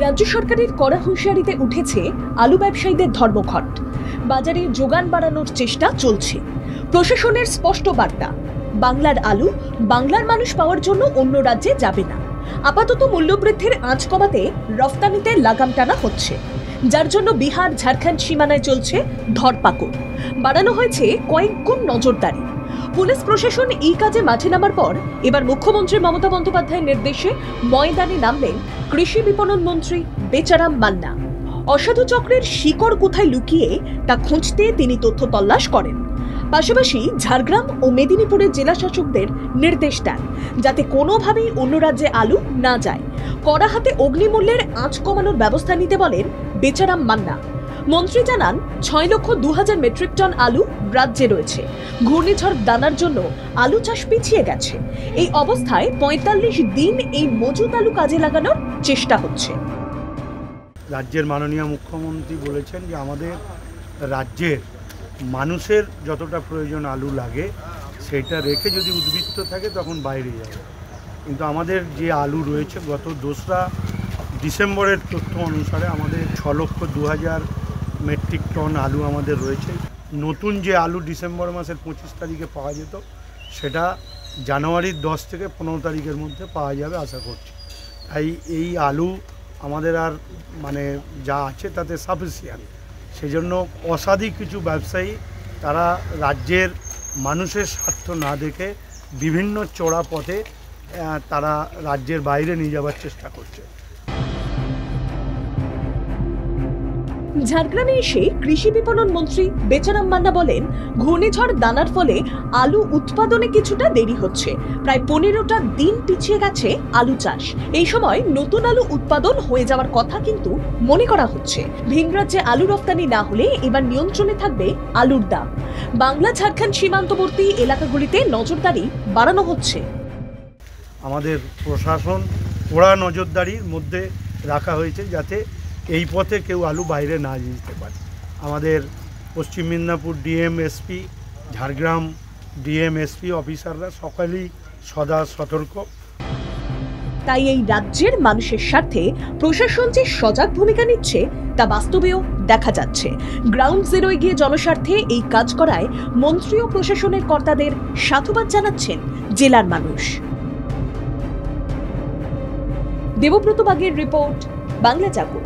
রাজ্য সরকারের কড়া হুঁশিয়ারিতে উঠেছে আলু ব্যবসায়ীদের ধর্মঘট। বাজারে যোগান বাড়ানোর চেষ্টা চলছে। প্রশাসনের স্পষ্ট বার্তা, বাংলার আলু বাংলার মানুষ পাওয়ার জন্য অন্য রাজ্যে যাবে না। আপাতত মূল্যবৃদ্ধির আঁচ কমাতে রফতানিতে লাগাম টানা হচ্ছে, যার জন্য বিহার ঝাড়খণ্ড সীমানায় চলছে ধরপাকড়। বাড়ানো হয়েছে কয়েক গুণ নজরদারি। পুলিশ প্রশাসন এই কাজে মাঠে নামার পর এবার মুখ্যমন্ত্রী মমতা বন্দ্যোপাধ্যায়ের নির্দেশে ময়দানে নামলেন কৃষি বিপণন মন্ত্রী বেচারাম মান্না। অসাধু চক্রের শিকড় কোথায় লুকিয়ে তা খুঁজতে তিনি তথ্য তল্লাশ করেন। পাশাপাশি ঝাড়গ্রাম ও মেদিনীপুরের জেলা শাসকদের নির্দেশ দেন যাতে কোনোভাবেই অন্য রাজ্যে আলু না যায়। কড়া হাতে অগ্নিমূল্যের আঁচ কমানোর ব্যবস্থা নিতে বলেন বেচারাম মান্না। মন্ত্রী জানান 6,02,000 মেট্রিক টন আলু রাজ্যে রয়েছে। ঘূর্ণিঝড় দানার জন্য আলু চাষ পিছিয়ে গেছে। এই অবস্থায় 45 দিন এই মজুত আলু কাজে লাগানোর চেষ্টা হচ্ছে। রাজ্যের মাননীয় মুখ্যমন্ত্রী বলেছেন যে আমাদের রাজ্যের মানুষের যতটা প্রয়োজন আলু লাগে সেটা রেখে যদি উদ্বৃত্ত থাকে তখন বাইরে যাবে। কিন্তু আমাদের যে আলু রয়েছে গত 2রা ডিসেম্বরের তথ্য অনুসারে আমাদের 6,02,000 মেট্রিক টন আলু আমাদের রয়েছে। নতুন যে আলু ডিসেম্বর মাসের 25 তারিখে পাওয়া যেত সেটা জানুয়ারির 10 থেকে 15 তারিখের মধ্যে পাওয়া যাবে আশা করছি। তাই এই আলু আমাদের আর যা আছে তাতে সাফিসিয়েন্ট। সেজন্য অসাধু কিছু ব্যবসায়ী তারা রাজ্যের মানুষের স্বার্থ না দেখে বিভিন্ন চোরা পথে তারা রাজ্যের বাইরে নিয়ে যাওয়ার চেষ্টা করছে। ঝাড়গ্রামে এসে কৃষি বিপণন মন্ত্রী বেচারাম মান্না বলেন, ঘূর্ণিঝড় দানার ফলে আলু উৎপাদনে কিছুটা দেরি হচ্ছে। প্রায় 15টা দিন পিছিয়ে গেছে আলু চাষ। এই সময় নতুন আলু উৎপাদন হয়ে যাওয়ার কথা কিন্তু মনে করা হচ্ছে। ভিন রাজ্যে আলু রপ্তানি না হলে এবার নিয়ন্ত্রণে থাকবে আলুর দাম। বাংলা ঝাড়খণ্ড সীমান্তবর্তী এলাকাগুলিতে নজরদারি বাড়ানো হচ্ছে। আমাদের প্রশাসন কড়া নজরদারির মধ্যে রাখা হয়েছে যাতে এই পথে কেউ আলু বাইরে না যেতে পারে। আমাদের পশ্চিম Medinipur DM SP, Jhargram DM SP অফিসাররা সকলেই সদা সতর্ক। তাই এই রাজ্যের মানুষের স্বার্থে প্রশাসন যে সজাগ ভূমিকা নিচ্ছে তা বাস্তবেও দেখা যাচ্ছে। গ্রাউন্ড জিরোয় গিয়ে জনস্বার্থে এই কাজ করায় মন্ত্রী ও প্রশাসনের কর্তাদের সাধুবাদ জানাচ্ছেন জেলার মানুষ। দেবব্রত বাগের রিপোর্ট, বাংলা জাগো।